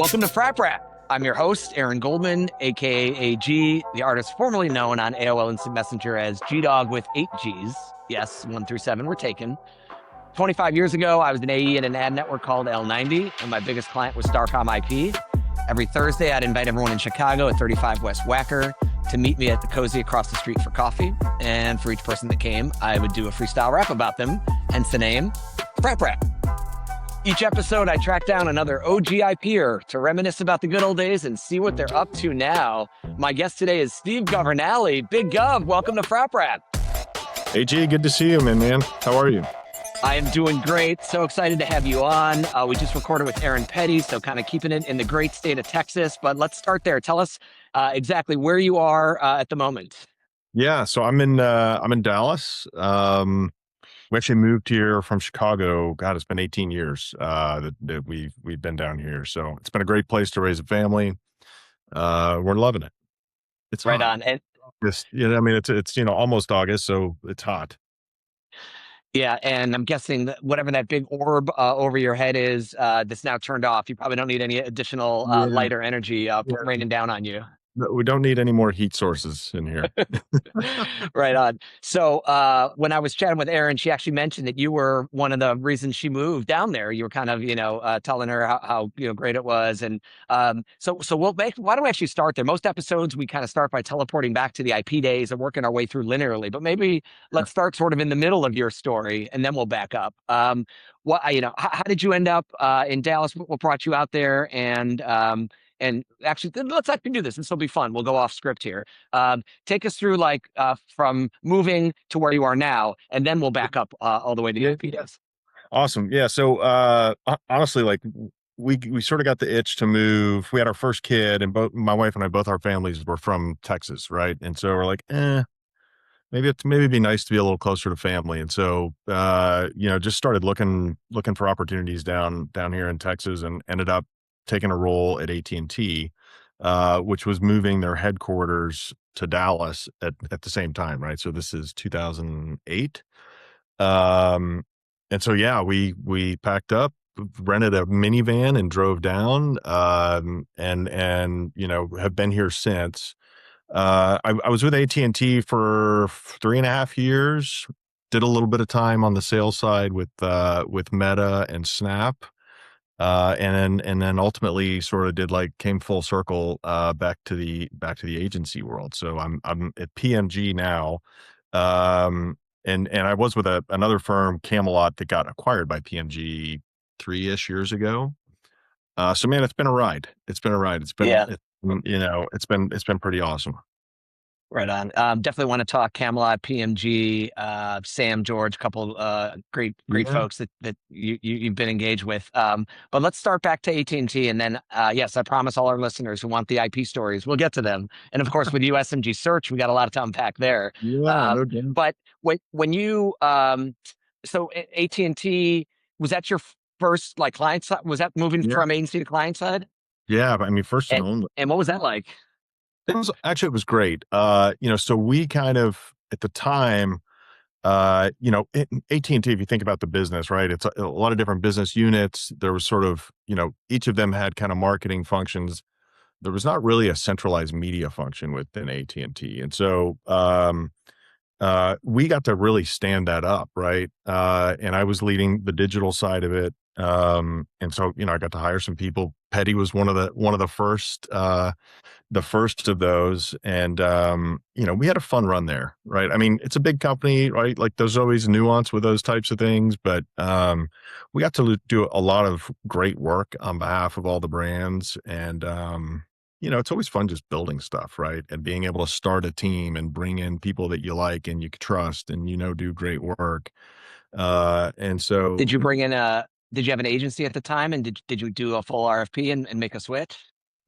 Welcome to Frap Rap. I'm your host, Aaron Goldman, aka AG, the artist formerly known on AOL Instant Messenger as GDogg with 8 Gs. Yes, 1 through 7 were taken. 25 years ago, I was an AE in an ad network called L90, and my biggest client was Starcom IP. Every Thursday, I'd invite everyone in Chicago at 35 West Wacker to meet me at the Cozy across the street for coffee. And for each person that came, I would do a freestyle rap about them, hence the name, Frap Rap. Each episode, I track down another OG IPer to reminisce about the good old days and see what they're up to now. My guest today is Steve Governale. Big Gov, welcome to Frap Rap. AG, good to see you, man. How are you? I am doing great. So excited to have you on. We just recorded with Aaron Petty, so kind of keeping it in the great state of Texas. But let's start there. Tell us exactly where you are at the moment. Yeah, so I'm in Dallas. We actually moved here from Chicago. God, it's been 18 years that we've been down here. So it's been a great place to raise a family. We're loving it. It's right hot. on. And I mean, it's almost August, so it's hot. yeah, and I'm guessing that whatever that big orb over your head is that's now turned off, you probably don't need any additional light or energy raining down on you. We don't need any more heat sources in here. Right on. So when I was chatting with Erin, she actually mentioned that you were one of the reasons she moved down there. You were kind of, telling her how great it was. And so why don't we actually start there? Most episodes, we kind of start by teleporting back to the IP days and working our way through linearly. But maybe let's start sort of in the middle of your story, and then we'll back up. How did you end up in Dallas? What brought you out there? And actually, let's actually do this. This will be fun. We'll go off script here. Take us through from moving to where you are now, and then we'll back up all the way to the IPs. Awesome. Yeah. So honestly, we sort of got the itch to move. We had our first kid, and both my wife and I, both our families were from Texas, right? And so we're like, maybe it'd be nice to be a little closer to family. And so just started looking for opportunities down here in Texas, and ended up taking a role at AT&T, which was moving their headquarters to Dallas at the same time, right? So this is 2008. And so, yeah, we packed up, rented a minivan and drove down, and have been here since. I was with AT&T for 3.5 years, did a little bit of time on the sales side with Meta and Snap. And then ultimately sort of came full circle back to the agency world. So I'm at PMG now, and I was with another firm, Camelot, that got acquired by PMG 3-ish years ago. So man, it's been a ride. It's been it's been pretty awesome. Right on. Definitely want to talk Camelot, PMG, Sam, George, a couple great folks that you've been engaged with. But let's start back to AT&T, and then yes, I promise all our listeners who want the IP stories, we'll get to them. And of course, with you, SMG Search, we got a lot to unpack there. Yeah, but when you so AT&T, was that your first client side? Was that moving from agency to client side? Yeah, I mean, first and only. And what was that like? It was great. So we kind of, at the time, AT&T, if you think about the business, right, it's a lot of different business units. There was sort of, each of them had kind of marketing functions. There was not really a centralized media function within AT&T. And so we got to really stand that up, right? And I was leading the digital side of it. And so, I got to hire some people. Petty was one of the first of those. And, we had a fun run there, right? I mean, it's a big company, right? There's always nuance with those types of things, but, we got to do a lot of great work on behalf of all the brands. And, it's always fun just building stuff, right? And being able to start a team and bring in people that you like and you can trust and, do great work. And so did you have an agency at the time, and did you do a full RFP and make a switch?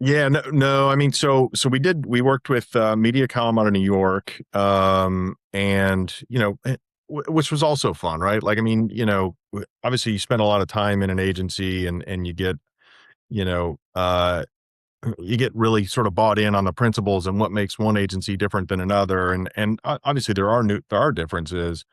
Yeah, no. I mean, so we worked with Mediaocean out of New York, and which was also fun, right? Obviously you spend a lot of time in an agency, and you get really sort of bought in on the principles and what makes one agency different than another, and obviously there are differences.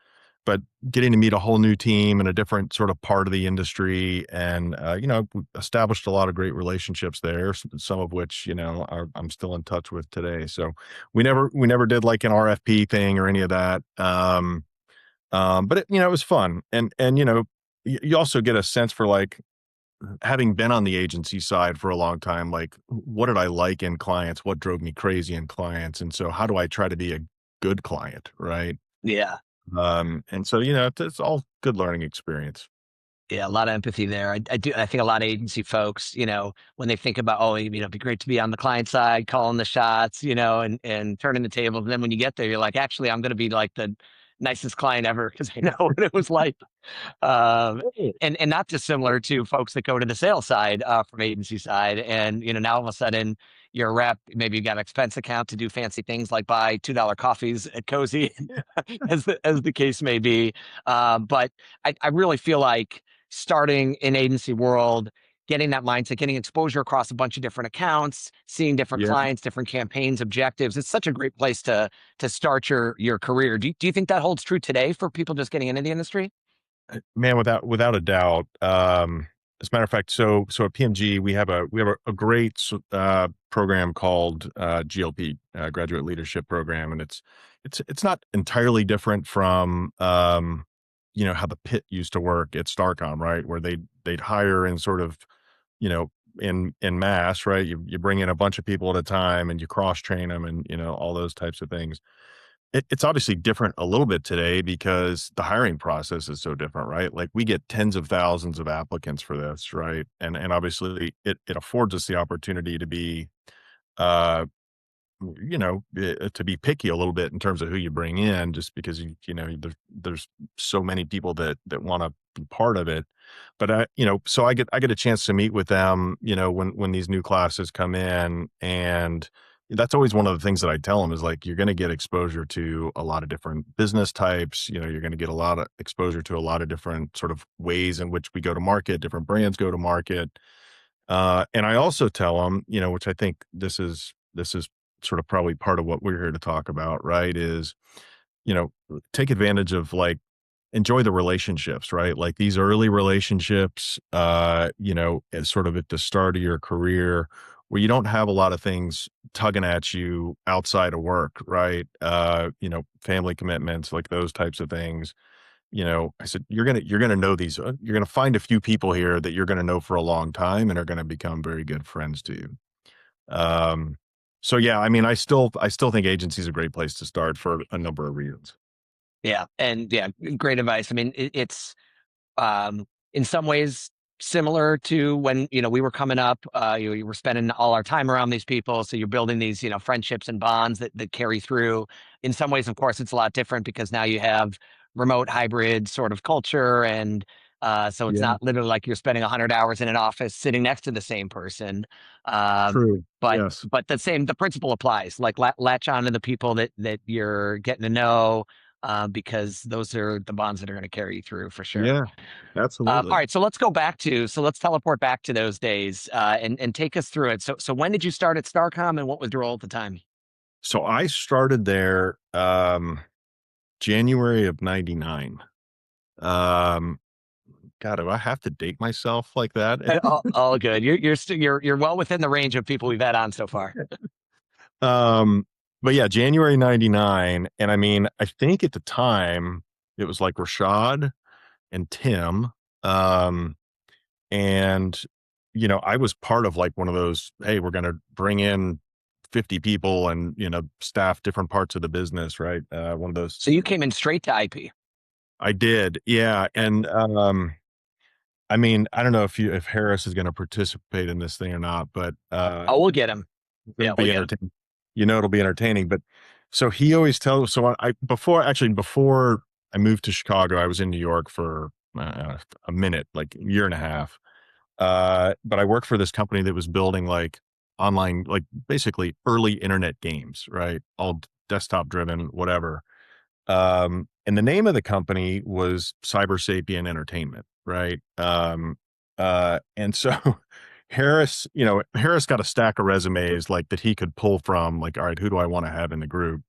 but getting to meet a whole new team and a different sort of part of the industry, and we established a lot of great relationships there, some of which I'm still in touch with today. So we never did like an RFP thing or any of that. But it was fun, and you also get a sense for, like, having been on the agency side for a long time, like, what did I like in clients? What drove me crazy in clients? And so how do I try to be a good client, right? Yeah. And so, it's all good learning experience. Yeah, a lot of empathy there. I think a lot of agency folks, when they think about, oh, it'd be great to be on the client side, calling the shots, and turning the tables. And then when you get there, you're like, actually, I'm going to be like the nicest client ever because I know what it was like. And not dissimilar to folks that go to the sales side from agency side. And, now all of a sudden you're a rep, maybe you got an expense account to do fancy things like buy $2 coffees at Cozy, as the case may be. But I really feel like starting in agency world, getting that mindset, getting exposure across a bunch of different accounts, seeing different Yeah. clients, different campaigns, objectives. It's such a great place to start your career. Do you think that holds true today for people just getting into the industry? Man, without a doubt. As a matter of fact, so at PMG we have a great program called GLP, Graduate Leadership Program, and it's not entirely different from how the pit used to work at Starcom, right? Where they'd hire in sort of, you know in mass, right? You bring in a bunch of people at a time and you cross train them, and all those types of things. It's obviously different a little bit today because the hiring process is so different, right? Like, we get tens of thousands of applicants for this, right? And obviously it affords us the opportunity to be, uh, to be picky a little bit in terms of who you bring in, just because there's so many people that want to be part of it. But so I get a chance to meet with them, when these new classes come in, and that's always one of the things that I tell them is, like, you're going to get exposure to a lot of different business types. You're going to get a lot of exposure to a lot of different sort of ways in which we go to market, different brands go to market. And I also tell them, which I think this is sort of probably part of what we're here to talk about, right? Is, you know, take advantage of, like, enjoy the relationships, right? Like, these early relationships, as sort of at the start of your career, where you don't have a lot of things tugging at you outside of work, right? Family commitments, like those types of things. I said, you're gonna know these. You're gonna find a few people here that you're gonna know for a long time and are gonna become very good friends to you. Um, so yeah, I mean, I still think agency is a great place to start for a number of reasons. Yeah, and yeah, great advice. I mean, it's in some ways similar to when we were coming up. You were spending all our time around these people, so you're building these friendships and bonds that carry through. In some ways, of course, it's a lot different because now you have remote hybrid sort of culture, and so it's Yeah, not literally like you're spending 100 hours in an office sitting next to the same person. Um, true. but Yes. but the principle applies. Like, latch on to the people that you're getting to know, because those are the bonds that are going to carry you through for sure. Yeah, All absolutely. right, so let's teleport back to those days, and take us through it. So when did you start at Starcom, and what was your role at the time? So I started there, January of '99. Um, God, do I have to date myself like that? All good. You're well within the range of people we've had on so far. Um, but yeah, January '99, and I mean, I think at the time it was like Rashad and Tim, um, and I was part of, like, one of those, hey, we're gonna bring in 50 people and staff different parts of the business, right? One of those. So you came in straight to IP. I did, yeah, and I mean, I don't know if Harris is going to participate in this thing or not, but Oh, we'll get him. it'll Yeah, we'll be get him. entertaining. It'll be entertaining. But so he always tells. So before I moved to Chicago, I was in New York for a minute, like a year and a half. But I worked for this company that was building, like, online, like, basically early internet games, right? All desktop driven, whatever. And the name of the company was Cyber Sapien Entertainment, right? And so Harris got a stack of resumes, like, that he could pull from, like, all right, who do I want to have in the group?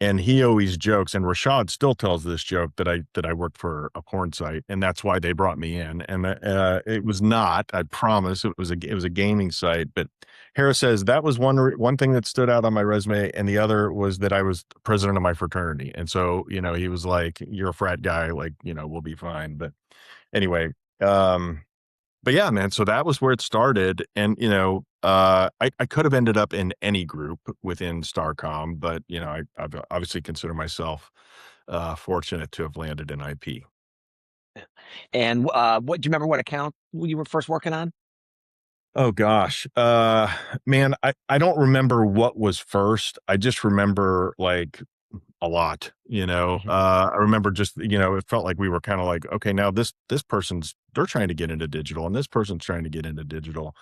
And he always jokes, and Rashad still tells this joke that I worked for a porn site, and that's why they brought me in. And it was not, I promise, it was a gaming site. But Harris says that was one thing that stood out on my resume, and the other was that I was president of my fraternity. And so, he was like, "You're a frat guy, like, we'll be fine." But anyway, but yeah, man, so that was where it started. And, I could have ended up in any group within Starcom, but, I've obviously consider myself fortunate to have landed in IP. And what do you remember what account you were first working on? Oh gosh. Man, I don't remember what was first. I just remember like a lot, I remember just, it felt like we were kind of like, okay, now this person's, they're trying to get into digital and this person's trying to get into digital.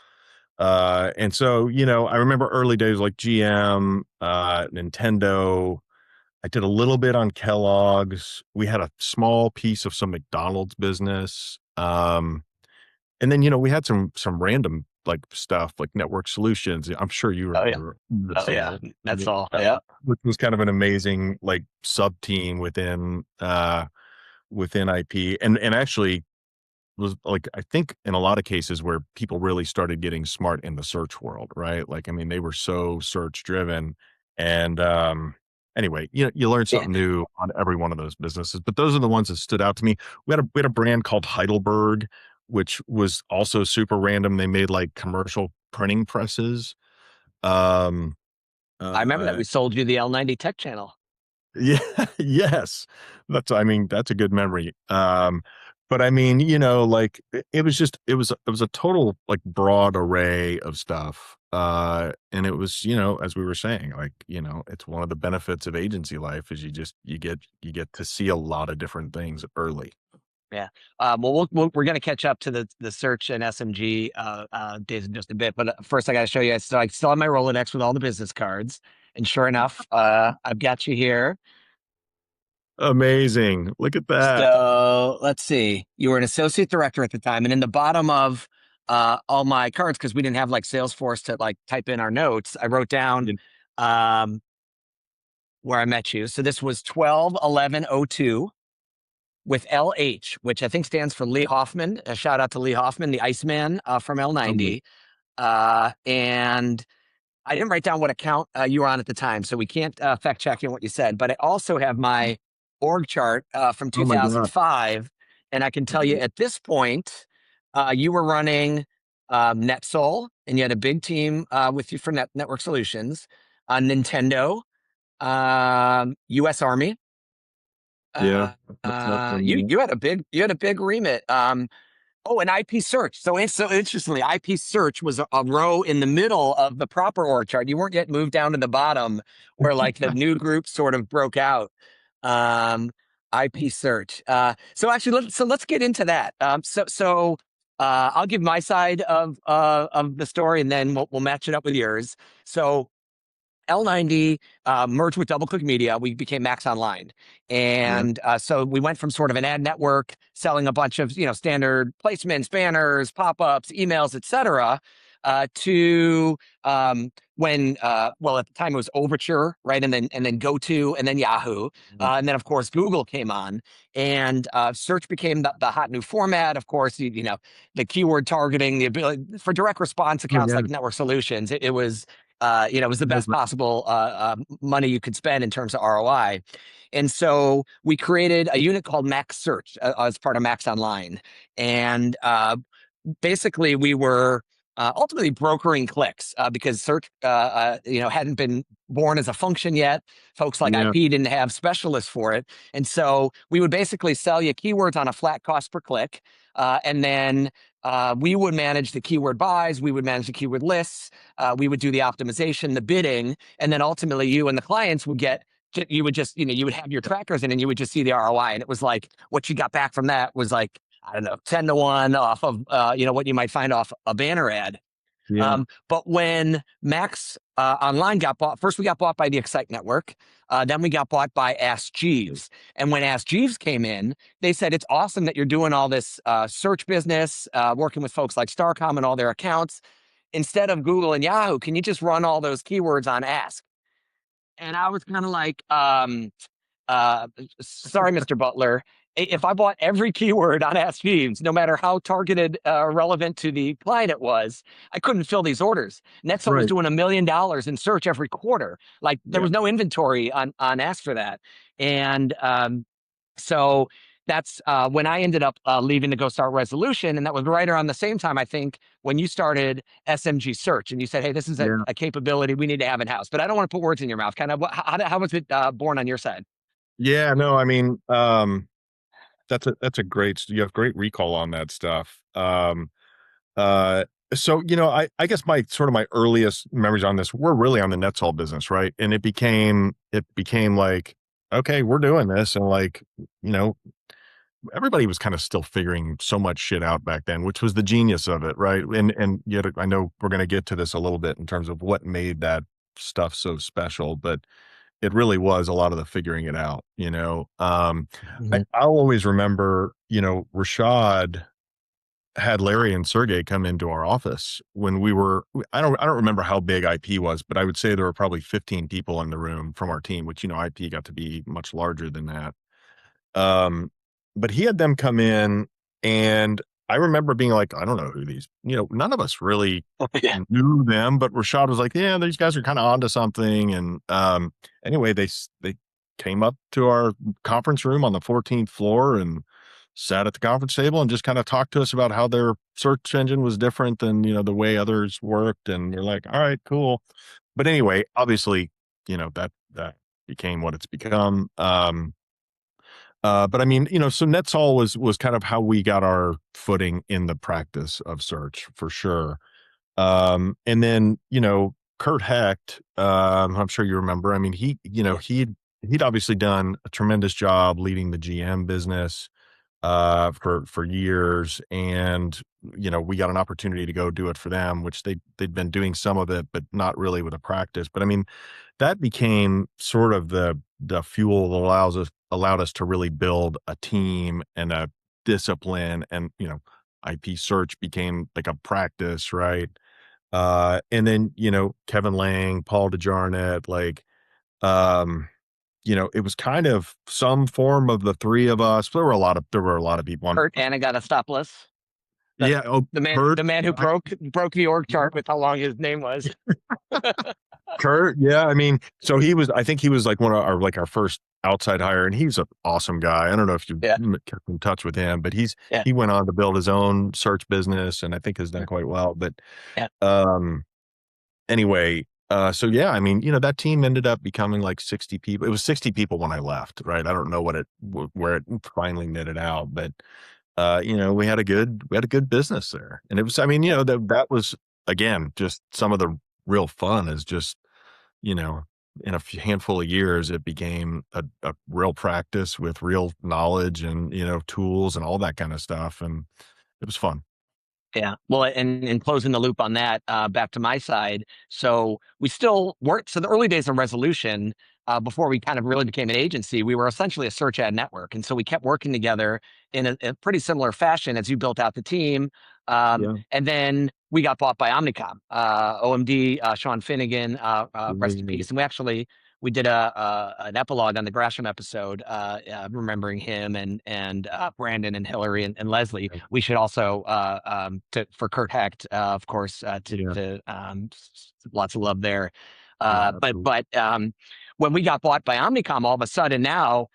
And so, I remember early days like GM, Nintendo. I did a little bit on Kellogg's. We had a small piece of some McDonald's business. And then, we had some random like stuff like network solutions. I'm sure you Oh yeah. remember Oh some of yeah. that. That's all. Yeah. Which was kind of an amazing like sub team within IP. And actually was like, I think in a lot of cases where people really started getting smart in the search world, right? Like, I mean, they were so search driven. And anyway, you learn Yeah. something new on every one of those businesses, but those are the ones that stood out to me. We had a brand called Heidelberg, which was also super random. They made like commercial printing presses. Um, I remember that uh, we sold you the L90 Tech Channel. Yeah, yes. That's a good memory. But I mean, like it was a total like broad array of stuff. And it was, as we were saying, like, it's one of the benefits of agency life is you get to see a lot of different things early. Yeah. Well, we're going to catch up to the search and SMG days in just a bit. But first, I got to show you. So I still have my Rolodex with all the business cards. And sure enough, I've got you here. Amazing. Look at that. So let's see. You were an associate director at the time. And in the bottom of all my cards, because we didn't have like Salesforce to like type in our notes, I wrote down um, where I met you. So this was 12/11/02 with LH, which I think stands for Lee Hoffman. A shout out to Lee Hoffman, the Iceman from Um, L90. And I didn't write down what account you were on at the time, so we can't fact check in what you said. But I also have my org chart from oh my God. 2005, and I can tell you at this point, you were running NetSol, and you had a big team with you for network solutions, Nintendo, U.S. Army. Yeah. Uh, you had a big remit. Oh, and IP search. So interestingly, IP search was a row in the middle of the proper org chart. You weren't yet moved down to the bottom where like the new group sort of broke out. Um, IP search. So actually, let's get into that. I'll give my side of the story, and then we'll match it up with yours. So L90 merged with DoubleClick Media. We became Max Online. Yeah. And so we went from sort of an ad network selling a bunch of, standard placements, banners, pop-ups, emails, etc., to well, at the time it was Overture, right? And then GoTo and then Yahoo. And then, of course, Google came on and search became the hot new format. Of course, the keyword targeting, the ability for direct response Oh accounts yeah. like Network Solutions. It was it was the That's best possible money you could spend in terms of ROI. And so we created a unit called Max Search as part of Max Online. And basically, we were ultimately brokering clicks because search, hadn't been born as a function yet. Folks like Yeah. IP didn't have specialists for it. And so we would basically sell you keywords on a flat cost per click. And then we would manage the keyword buys, we would manage the keyword lists, we would do the optimization, the bidding, and then ultimately you and the clients would get. You would just, you would have your trackers in and you would just see the ROI. And it was like what you got back from that was like, I don't know, 10-1 off of, what you might find off a banner ad. Yeah. But when Max Online got bought, first we got bought by the Excite Network. Then we got bought by Ask Jeeves. And when Ask Jeeves came in, they said, it's awesome that you're doing all this search business, working with folks like Starcom and all their accounts. Instead of Google and Yahoo, can you just run all those keywords on Ask? And I was kind of like, uh, sorry, Mr. Butler. If I bought every keyword on Ask Jeeves, no matter how targeted, relevant to the client it was, I couldn't fill these orders. Netsol was Right. doing $1 million in search every quarter. Like there Yeah. was no inventory on Ask for that. And so that's when I ended up leaving to go start Resolution. And that was right around the same time, I think, when you started SMG Search and you said, hey, this is Yeah. a capability we need to have in house. But I don't want to put words in your mouth. Kind of how was it born on your side? Yeah. No, I mean, that's a great, you have great recall on that stuff. Uh, so, I guess my sort of my earliest memories on this were really on the Netsol business, right? And it became like, okay, we're doing this. And like, you know, everybody was kind of still figuring so much shit out back then, which was the genius of it, right? And yet I know we're going to get to this a little bit in terms of what made that stuff so special, but it really was a lot of the figuring it out, you know. Mhm. I'll always remember, Rashad had Larry and Sergey come into our office when we were, I don't remember how big IP was, but I would say there were probably 15 people in the room from our team, which, IP got to be much larger than that. Um, but he had them come in, and I remember being like, I don't know who these, none of us really Yeah. knew them, but Rashad was like, yeah, these guys are kind of onto something. And anyway, they came up to our conference room on the 14th floor and sat at the conference table and just kind of talked to us about how their search engine was different than, the way others worked. And we're like, all right, cool. But anyway, obviously, that became what it's become. But I mean, so Netsol was kind of how we got our footing in the practice of search for sure. And then, Kurt Hecht, I'm sure you remember. I mean, Yeah. he'd obviously done a tremendous job leading the GM business for years, and we got an opportunity to go do it for them, which they'd been doing some of it, but not really with a practice. But I mean, that became sort of the fuel that allowed us to really build a team and a discipline, and IP search became like a practice, right? And then Kevin Lang, Paul DeJarnett, like um it was kind of some form of the three of us. There were a lot of people on. Kurt Anagastopoulos, the Yeah. Oh, Kurt. the man who broke the org chart with how long his name was. Kurt, yeah, I mean, so I think he was like one of our first outside hire, and he's an awesome guy. I don't know if you Yeah. kept in touch with him, but Yeah. he went on to build his own search business, and I think has done quite well. But Yeah. um, anyway, so yeah, I mean, that team ended up becoming like 60 people. It was 60 people when I left, right? I don't know where it finally knitted out, but we had a good business there, and it was, I mean, that was again just some of the real fun is just you know, in a handful of years, it became a real practice with real knowledge and, tools and all that kind of stuff. And it was fun. Yeah. Well, and closing the loop on that, back to my side. So we still worked. So the early days of Resolution, before we kind of really became an agency, we were essentially a search ad network, and so we kept working together in a pretty similar fashion as you built out the team. Yeah. And then we got bought by Omnicom, OMD, Sean Finnegan, rest in Yeah. peace. And we did an epilogue on the Gresham episode, remembering him and Brandon and Hillary and Leslie. We should also for Kurt Hecht, of course, Yeah. lots of love there. Yeah. Absolutely. But when we got bought by Omnicom, all of a sudden now,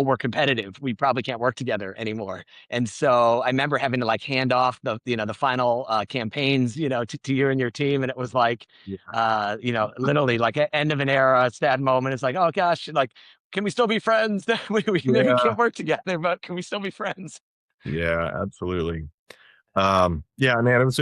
we're competitive. We probably can't work together anymore. And so I remember having to like hand off the final campaigns, to you and your team, and it was like, Yeah. literally like an end of an era, sad moment. It's like, oh gosh, like, can we still be friends? we maybe Yeah. can't work together, but can we still be friends? Yeah. Absolutely. Yeah, man, it was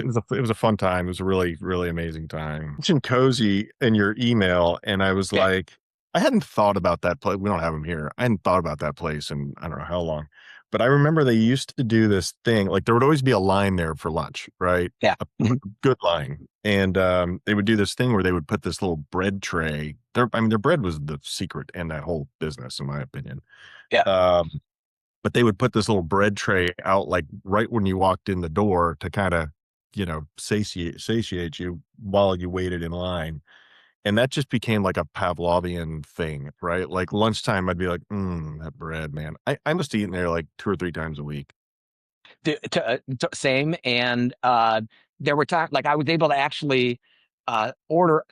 a fun time. It was a really, really amazing time. You mentioned Cozy in your email, and I was Yeah, like, I hadn't thought about that place. We don't have them here. I hadn't thought about that place in I don't know how long. But I remember they used to do this thing, like there would always be a line there for lunch, right? yeah, A good line. And they would do this thing where they would put this little bread tray. Their bread was the secret in that whole business, in my opinion. yeah. Um, but they would put this little bread tray out like right when you walked in the door to kind of, satiate you while you waited in line. And that just became like a Pavlovian thing, right? Like lunchtime, I'd be like, that bread, man. I must have eaten there like 2 or 3 times a week. Same. And there were times like I was able to actually order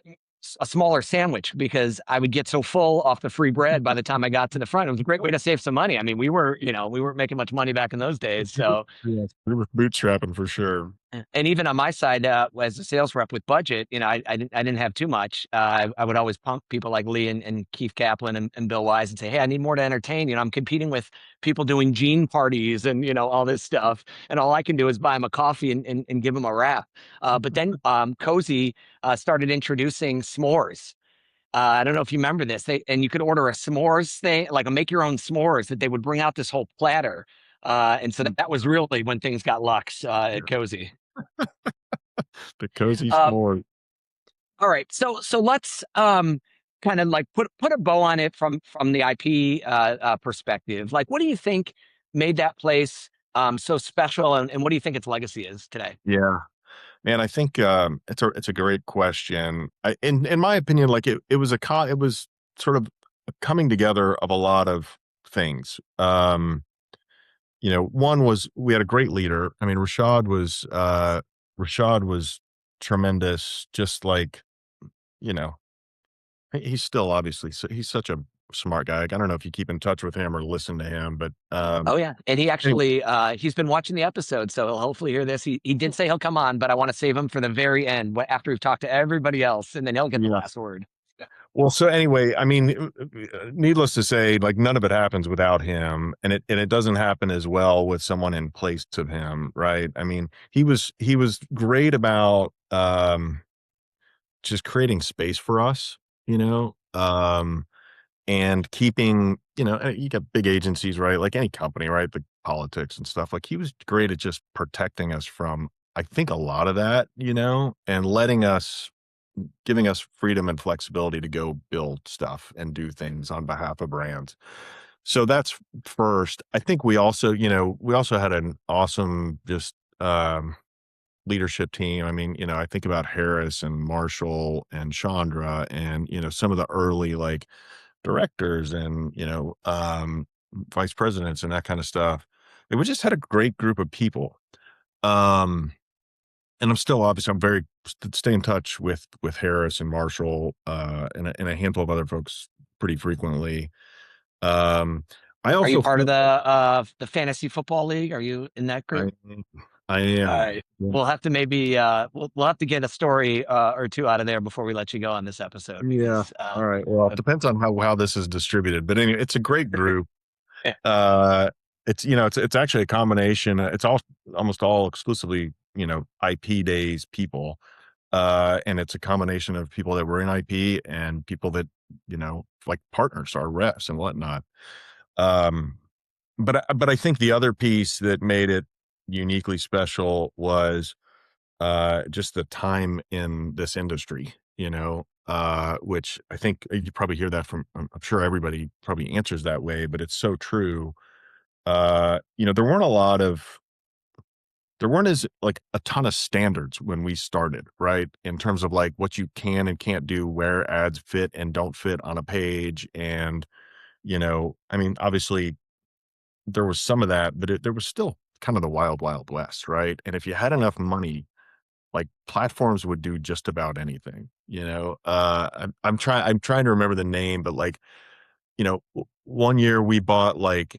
a smaller sandwich because I would get so full off the free bread by the time I got to the front. It was a great way to save some money. I mean, we weren't making much money back in those days. So Yes. We were bootstrapping for sure. and even on my side, as a sales rep with budget, I didn't have too much. I would always pump people like Lee and Keith Kaplan and Bill Wise and say, hey, I need more to entertain. I'm competing with people doing gene parties and, all this stuff. And all I can do is buy them a coffee and give them a wrap. But then Cozy started introducing s'mores. I don't know if you remember this. And you could order a s'mores thing, like a make your own s'mores that they would bring out this whole platter. And so that was really when things got luxe at Cozy. The cozy Uh, s'more. all right, so let's kind of like put a bow on it from the IP perspective. Like, what do you think made that place so special, and what do you think its legacy is today? Yeah. Man, I think it's a great question. In my opinion, like it was it was sort of a coming together of a lot of things. One was we had a great leader. I mean, Rashad was tremendous. Just like you know, he's still obviously he's such a smart guy. Like, I don't know if you keep in touch with him or listen to him, but Oh yeah, and he anyway, actually he's been watching the episode, so he'll hopefully hear this. He did say he'll come on, but I want to save him for the very end, after we've talked to everybody else, and then he'll get the yeah. last word. Well, so anyway, I mean, needless to say, like none of it happens without him, and it doesn't happen as well with someone in place of him, right? I mean, he was great about just creating space for us, you know, and keeping, you got big agencies, right? Like any company, right? The politics and stuff. Like he was great at just protecting us from, I think, a lot of that, and giving us freedom and flexibility to go build stuff and do things on behalf of brands. So that's first. I think we also had an awesome just leadership team. I mean, I think about Harris and Marshall and Chandra and some of the early like directors and vice presidents and that kind of stuff. And we just had a great group of people. Um and I'm very stay in touch with Harris and Marshall and a handful of other folks pretty frequently. Um, I Are you also part of feel the fantasy football league? Are you in that group? I I am. Yeah. We'll have to maybe we'll have to get a story or two out of there before we let you go on this episode Yeah. because All right. Well, it depends on how this is distributed, but anyway, it's a great group. yeah. Uh, it's actually a combination. It's almost all exclusively IP days people, and it's a combination of people that were in IP and people that like partners, our reps and whatnot. Um, but I think the other piece that made it uniquely special was just the time in this industry, which I think you probably hear that from, I'm sure everybody probably answers that way, but it's so true. There weren't there weren't as like a ton of standards when we started, right? In terms of like what you can and can't do, where ads fit and don't fit on a page. And, I mean, obviously there was some of that, but there was still kind of the wild, wild west, right? And if you had enough money, like platforms would do just about anything, I'm trying to remember the name, but like, one year we bought like,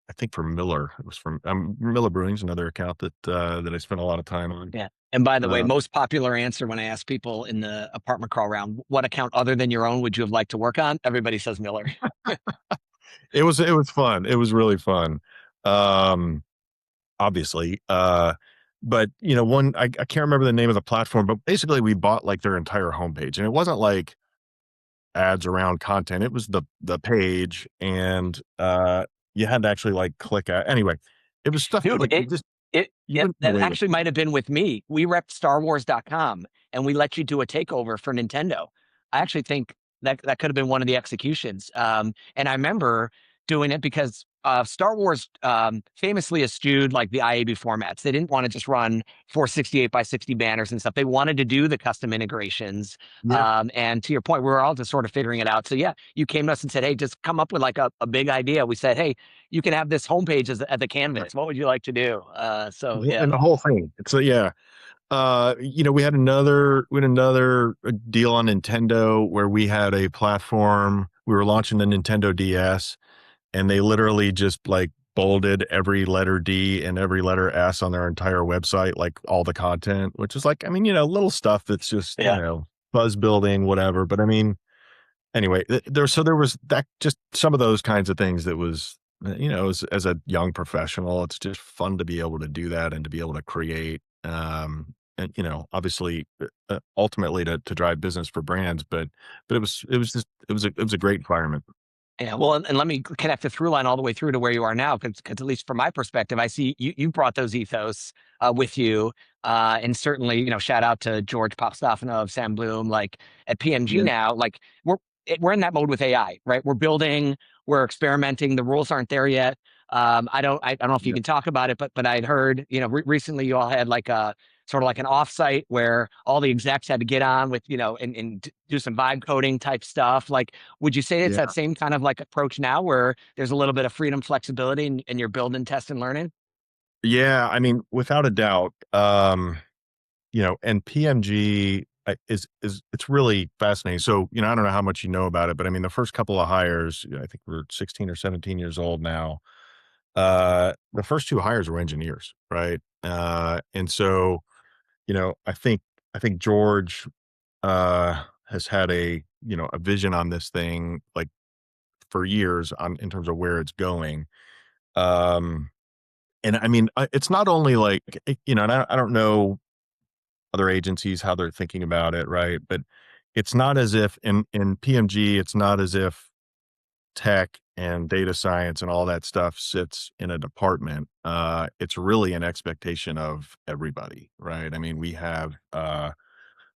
I think for Miller, it was from Miller Brewing's another account that I spent a lot of time on. Yeah. And by the way, Uh, most popular answer when I ask people in the apartment crawl round, what account other than your own would you have liked to work on? Everybody says Miller. it was fun. It was really fun. Um, Obviously. But one I can't remember the name of the platform, but basically we bought like their entire homepage, and it wasn't like ads around content. It was the page, and you had to actually like click anyway. It was stuff that Dude, like you wouldn't get that away with. actually might have been with me. We repped StarWars.com and we let you do a takeover for Nintendo. I actually think that could have been one of the executions. And I remember doing it because Star Wars famously eschewed like the IAB formats. They didn't want to just run 468 by 60 banners and stuff. They wanted to do the custom integrations. Yeah. And to your point, we were all just sort of figuring it out. So yeah, you came to us and said, hey, just come up with like a big idea. We said, hey, you can have this homepage at the canvas. What would you like to do? So yeah. And the whole thing. So yeah. We had another deal on Nintendo where we had a platform. We were launching the Nintendo DS, and they literally just like bolded every letter D and every letter S on their entire website, like all the content, which is like, I mean, little stuff that's just, buzz building, whatever. But I mean, anyway, there was that, just some of those kinds of things that was, as a young professional, it's just fun to be able to do that and to be able to create, and obviously, ultimately to drive business for brands, but it was a great environment. Yeah, well, and let me connect the through line all the way through to where you are now, because at least from my perspective, I see you brought those ethos with you, and certainly, shout out to George Popstafano of Sam Bloom, like at PMG now, like we're in that mode with AI, right? We're building, we're experimenting. The rules aren't there yet. I don't know if you can talk about it, but I'd heard, recently you all had like a sort of like an offsite where all the execs had to get on with, and do some vibe coding type stuff. Like, would you say it's that same kind of like approach now where there's a little bit of freedom, flexibility, and you're building, test, and learning? Yeah, I mean, without a doubt. And PMG is it's really fascinating. So, I don't know how much you know about it, but I mean, the first couple of hires, I think we're 16 or 17 years old now. The first two hires were engineers, right? And so, I think George has had a vision on this thing like for years in terms of where it's going. Um, and I mean, it's not only like, and I don't know other agencies, how they're thinking about it, right? But it's not as if in PMG, it's not as if tech and data science and all that stuff sits in a department. It's really an expectation of everybody, right? I mean,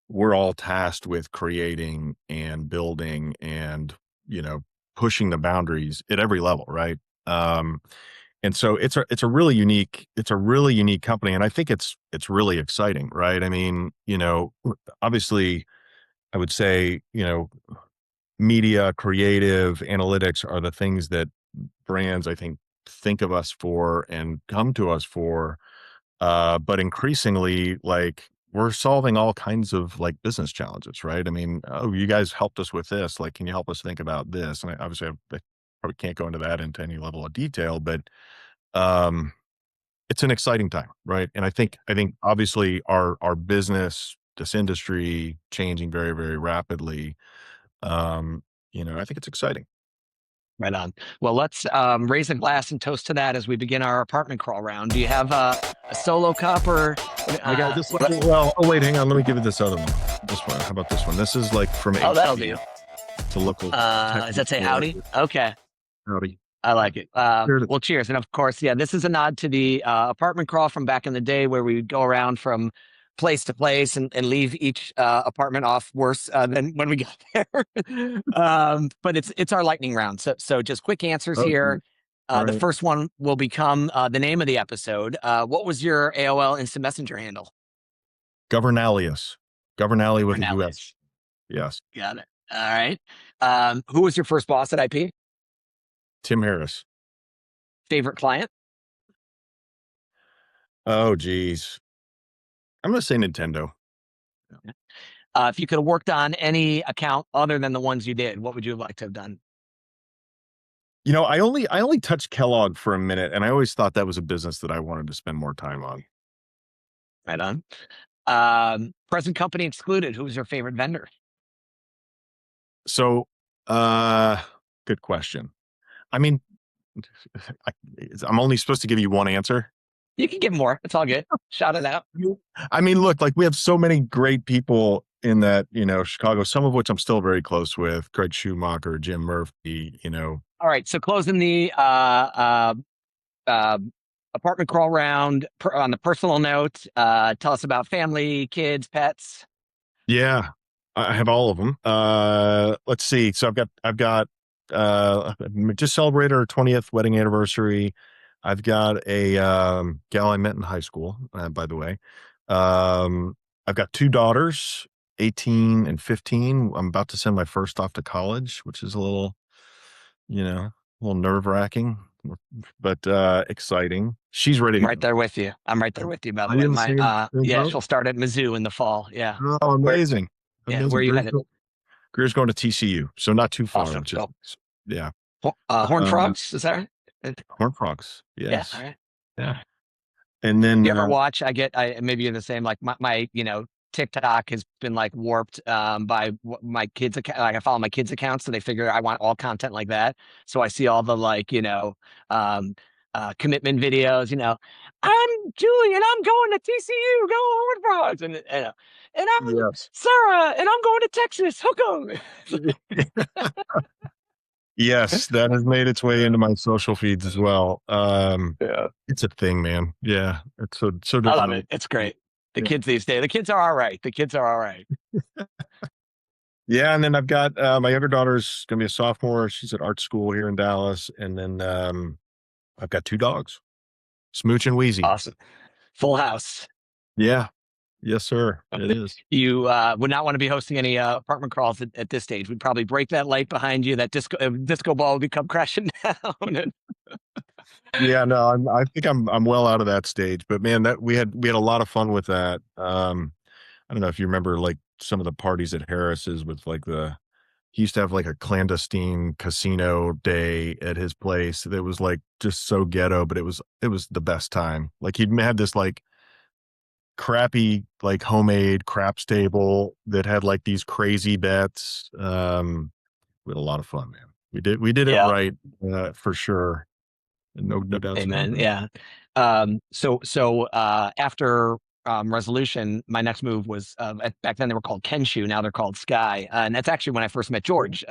we're all tasked with creating and building and, pushing the boundaries at every level, right? And so it's a really unique company, and I think it's really exciting, right? I mean, obviously, I would say, media, creative, analytics are the things that brands, I think of us for and come to us for. But increasingly, like, we're solving all kinds of like business challenges, right? I mean, oh, you guys helped us with this. Like, can you help us think about this? And obviously, I probably can't go into that into any level of detail, but um, it's an exciting time, right? And I think obviously our business, this industry changing very, very rapidly. I think it's exciting. Right on. Well, let's raise a glass and toast to that as we begin our apartment crawl round. Do you have a solo cup or? I got this one. Well, oh wait, hang on. Let me give you this other one. This one. How about this one? This is like from. Oh, that'll do. It's a local. Does that say howdy? Okay. Howdy. I like it. Well, cheers. And of course, yeah, this is a nod to the apartment crawl from back in the day where we would go around from place to place and leave each apartment off worse than when we got there. But it's our lightning round. So just quick answers here. The first one will become the name of the episode. What was your AOL Instant Messenger handle? Governaleus. Governale with a US. Yes. Got it. All right. Who was your first boss at IP? Tim Harris. Favorite client? Oh, geez. I'm going to say Nintendo. If you could have worked on any account other than the ones you did, what would you have liked to have done? I only touched Kellogg for a minute, and I always thought that was a business that I wanted to spend more time on. Right on. Present company excluded. Who was your favorite vendor? So, good question. I mean, I'm only supposed to give you one answer. You can give more. It's all good. Shout it out. I mean, look, like we have so many great people in that, Chicago, some of which I'm still very close with. Craig Schumacher, Jim Murphy, All right. So closing the apartment crawl round on the personal note, tell us about family, kids, pets. Yeah, I have all of them. Let's see. So I've got just celebrated our 20th wedding anniversary. I've got a gal I met in high school, by the way. I've got 2 daughters, 18 and 15. I'm about to send my first off to college, which is a little nerve-wracking, but exciting. She's ready. I'm right there with you. I'm right there with you, by the way. Yeah, she'll start at Mizzou in the fall. Yeah. Oh, amazing. Yeah, where are you headed? Greer's going to TCU, so not too far. Awesome. Yeah. Horned Frogs, is that right? Horned Frogs, yes. Yeah, all right. Yeah. And then you ever watch, maybe you're the same, like my TikTok has been like warped by my kids' account. Like I follow my kids' accounts, so they figure I want all content like that. So I see all the commitment videos. I'm Julie and I'm going to TCU. Go Horned Frogs, and I'm Sarah and I'm going to Texas. Hook 'em. Yes, that has made its way into my social feeds as well. Yeah, it's a thing, man. Yeah, it's so different. I love it. It's great. The kids these days, the kids are all right. Yeah, and then I've got my younger daughter's gonna be a sophomore. She's at art school here in Dallas, and then I've got 2 dogs, Smooch and Wheezy. Awesome, full house. Yeah. Yes, sir. It is. You would not want to be hosting any apartment crawls at this stage. We'd probably break that light behind you. That disco ball would come crashing down. Yeah, no, I think I'm well out of that stage. But man, that we had a lot of fun with that. I don't know if you remember like some of the parties at Harris's with like he used to have like a clandestine casino day at his place. That was like just so ghetto, but it was the best time. Like he'd had this like crappy like homemade craps table that had like these crazy bets. We had a lot of fun, man. We did it right, for sure. No doubt. Amen. Yeah. So after Resolution, my next move was back then they were called Kenshu, now they're called Sky, and that's actually when I first met George.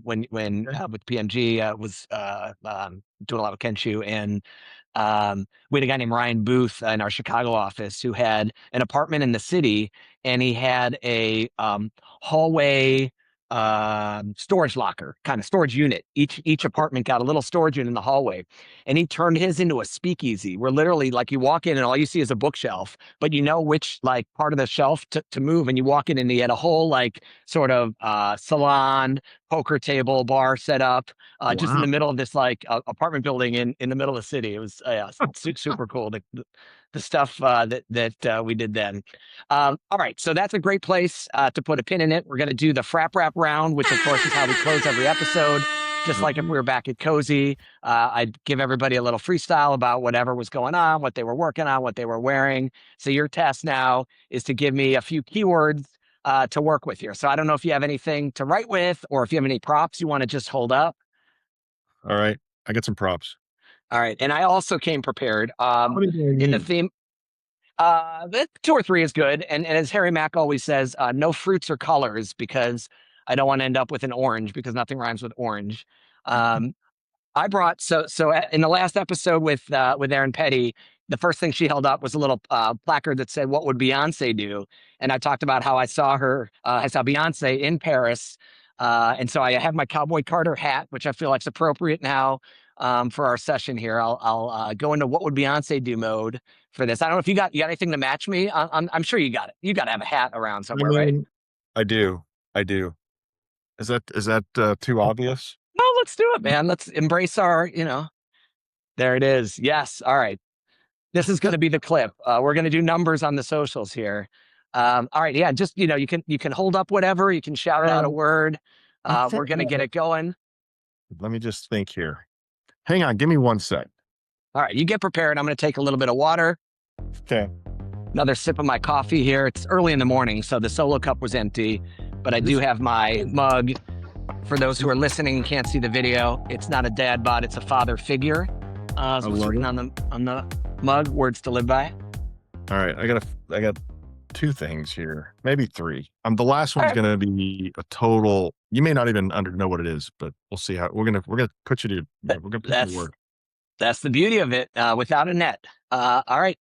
When with PMG was doing a lot of Kenshu, and we had a guy named Ryan Booth in our Chicago office who had an apartment in the city, and he had a hallway storage locker, kind of storage unit. Each apartment got a little storage unit in the hallway, and he turned his into a speakeasy where literally like you walk in and all you see is a bookshelf, but you know which like part of the shelf to move, and you walk in and he had a whole like sort of salon, poker table, bar set up just in the middle of this like apartment building in the middle of the city. It was super cool. The stuff that we did then. All right, so that's a great place to put a pin in it. We're going to do the Frap Rap round, which of course is how we close every episode. Just like if we were back at Cozy, I'd give everybody a little freestyle about whatever was going on, what they were working on, what they were wearing. So your task now is to give me a few keywords to work with here. So I don't know if you have anything to write with or if you have any props you want to just hold up. All right, I got some props. All right, and I also came prepared in the theme. 2 or 3 is good, and as Harry Mack always says, no fruits or colors, because I don't want to end up with an orange, because nothing rhymes with orange. I brought so in the last episode with Aaron Petty, the first thing she held up was a little placard that said, "What would Beyonce do?" And I talked about how I saw Beyonce in Paris, and so I have my Cowboy Carter hat, which I feel like is appropriate now for our session here. I'll go into what would Beyonce do mode for this. I don't know if you got anything to match me. I'm sure you got it. You got to have a hat around somewhere, right? I do. Is that too obvious? No, let's do it, man. Let's embrace our, there it is. Yes. All right. This is going to be the clip. We're going to do numbers on the socials here. All right. Yeah. Just, you can hold up whatever. You can shout out a word. We're going to get it going. Let me just think here. Hang on. Give me 1 sec. All right. You get prepared. I'm going to take a little bit of water. Okay. Another sip of my coffee here. It's early in the morning, so the solo cup was empty, but I do have my mug. For those who are listening and can't see the video, it's not a dad bod, it's a father figure. So it's written on the mug, words to live by. All right, I got 2 things here, maybe 3. The last one's going to be a total. You may not even know what it is, but we'll see how we're gonna put you to. We're gonna put you to work. That's the beauty of it. Without a net. All right.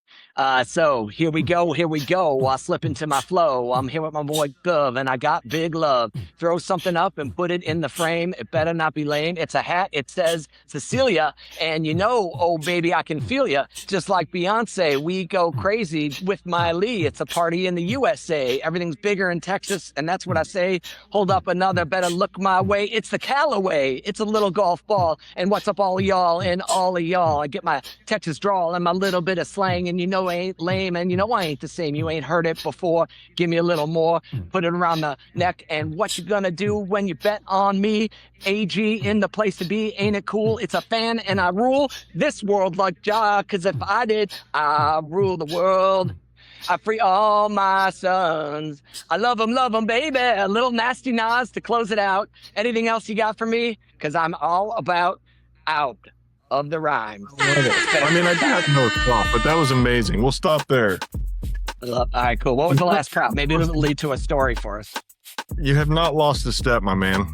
So here we go. Here we go. I slip into my flow. I'm here with my boy Gov, and I got big love. Throw something up and put it in the frame. It better not be lame. It's a hat. It says Cecilia. And you know, oh baby, I can feel ya. Just like Beyonce, we go crazy with my Lee. It's a party in the USA. Everything's bigger in Texas, and that's what I say. Hold up another, better look my way. It's the Callaway. It's a little golf ball. And what's up, all of y'all and all of y'all? I get my Texas drawl and my little bit of slang, and you know I ain't lame, and you know I ain't the same. You ain't heard it before. Give me a little more. Put it around the neck. And what you gonna do when you bet on me? AG in the place to be. Ain't it cool? It's a fan, and I rule this world like Ja, because if I did, I rule the world. I free all my sons. I love them, baby. A little nasty Nas to close it out. Anything else you got for me? Because I'm all about out of the rhymes. I mean, I do have no thought, but that was amazing. We'll stop there. All right, cool. What was the last crowd? Maybe it'll lead to a story for us. You have not lost a step, my man.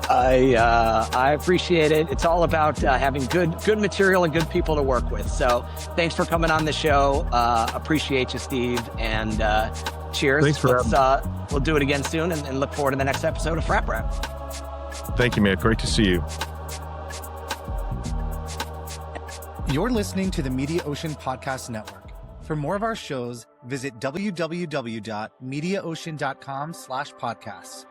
I appreciate it. It's all about having good material and good people to work with. So thanks for coming on the show. Appreciate you, Steve. And cheers. Thanks for having me. We'll do it again soon, and look forward to the next episode of Frap Rap. Thank you, man. Great to see you. You're listening to the Mediaocean Podcast Network. For more of our shows, visit www.mediaocean.com/podcasts.